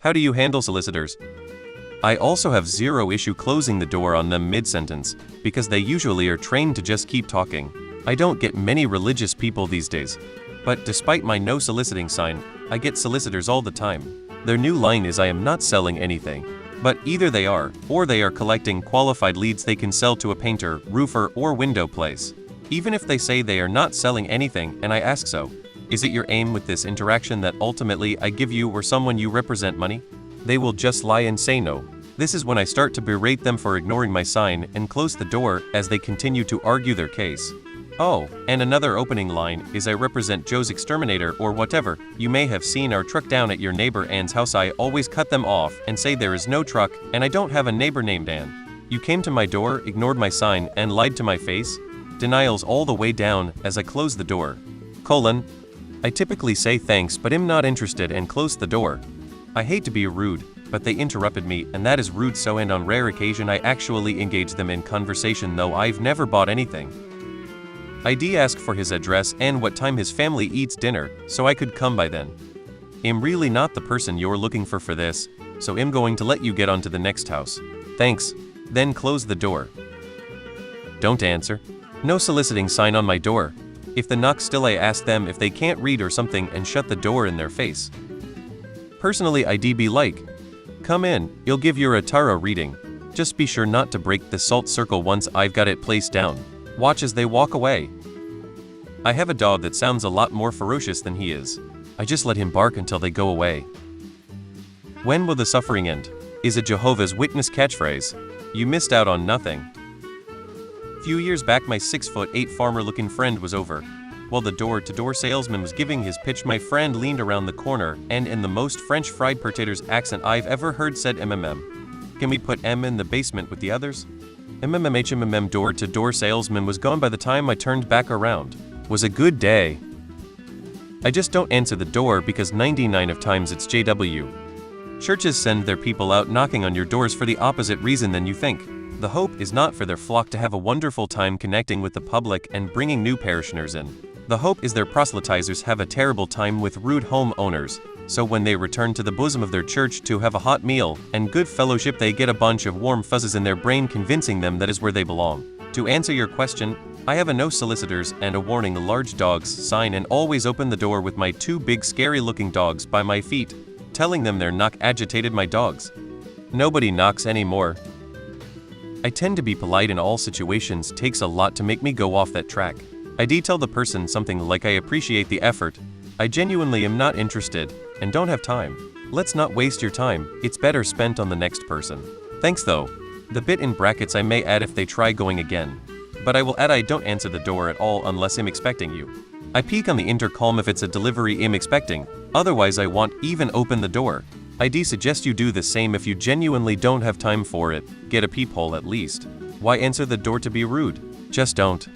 How do you handle solicitors? I also have zero issue closing the door on them mid-sentence, because they usually are trained to just keep talking. I don't get many religious people these days. But despite my no soliciting sign, I get solicitors all the time. Their new line is I am not selling anything. But either they are, or they are collecting qualified leads they can sell to a painter, roofer, or window place. Even if they say they are not selling anything and I ask so, is it your aim with this interaction that ultimately I give you or someone you represent money? They will just lie and say no. This is when I start to berate them for ignoring my sign and close the door as they continue to argue their case. Oh, and another opening line is I represent Joe's Exterminator or whatever. You may have seen our truck down at your neighbor Ann's house. I always cut them off and say there is no truck and I don't have a neighbor named Ann. You came to my door, ignored my sign, and lied to my face? Denials all the way down as I close the door. I typically say thanks but am not interested and close the door. I hate to be rude, but they interrupted me and that is rude, so and on rare occasion I actually engage them in conversation though I've never bought anything. I ask for his address and what time his family eats dinner, so I could come by then. I'm really not the person you're looking for this, so I'm going to let you get on to the next house. Thanks. Then close the door. Don't answer. No soliciting sign on my door. If the knock still, I ask them if they can't read or something and shut the door in their face. Personally I'd be like, come in, you'll give your a tarot reading. Just be sure not to break the salt circle once I've got it placed down. Watch as they walk away. I have a dog that sounds a lot more ferocious than he is. I just let him bark until they go away. When will the suffering end? Is a Jehovah's Witness catchphrase. You missed out on nothing. Few years back my 6'8" farmer-looking friend was over. While the door-to-door salesman was giving his pitch, my friend leaned around the corner and in the most French fried potatoes accent I've ever heard said MMM. Can we put M in the basement with the others? MMM door-to-door salesman was gone by the time I turned back around. Was a good day. I just don't answer the door because 99 of times it's JW. Churches send their people out knocking on your doors for the opposite reason than you think. The hope is not for their flock to have a wonderful time connecting with the public and bringing new parishioners in. The hope is their proselytizers have a terrible time with rude home owners, so when they return to the bosom of their church to have a hot meal and good fellowship they get a bunch of warm fuzzes in their brain convincing them that is where they belong. To answer your question, I have a no solicitors and a warning large dogs sign and always open the door with my two big scary looking dogs by my feet, telling them they're not agitated my dogs. Nobody knocks anymore. I tend to be polite in all situations, takes a lot to make me go off that track. I tell the person something like I appreciate the effort, I genuinely am not interested, and don't have time. Let's not waste your time, it's better spent on the next person. Thanks though. The bit in brackets I may add if they try going again. But I will add I don't answer the door at all unless I'm expecting you. I peek on the intercom if it's a delivery I'm expecting, otherwise I won't even open the door. I suggest you do the same if you genuinely don't have time for it, get a peephole at least. Why answer the door to be rude? Just don't.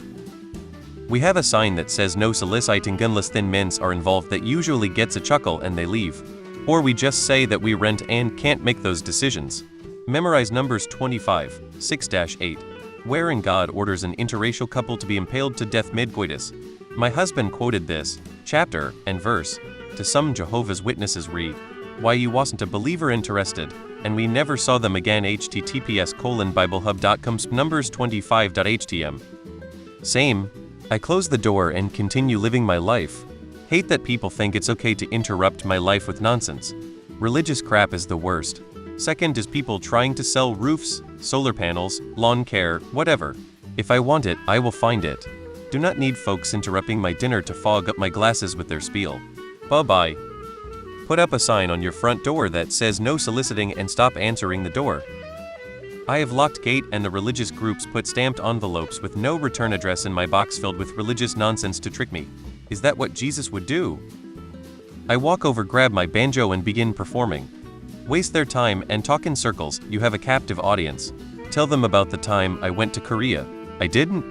We have a sign that says no soliciting unless thin mints are involved that usually gets a chuckle and they leave. Or we just say that we rent and can't make those decisions. Memorize Numbers 25, 6-8. Wherein God orders an interracial couple to be impaled to death mid-coitus. My husband quoted this chapter and verse to some Jehovah's Witnesses why you wasn't a believer interested, and we never saw them again https://biblehub.com Numbers 25.htm. Same. I close the door and continue living my life. Hate that people think it's okay to interrupt my life with nonsense. Religious crap is the worst. Second is people trying to sell roofs, solar panels, lawn care, whatever. If I want it, I will find it. Do not need folks interrupting my dinner to fog up my glasses with their spiel. Bye-bye. Put up a sign on your front door that says no soliciting and stop answering the door. I have locked gate and the religious groups put stamped envelopes with no return address in my box filled with religious nonsense to trick me. Is that what Jesus would do? I walk over, grab my banjo and begin performing. Waste their time and talk in circles, you have a captive audience. Tell them about the time I went to Korea. I didn't.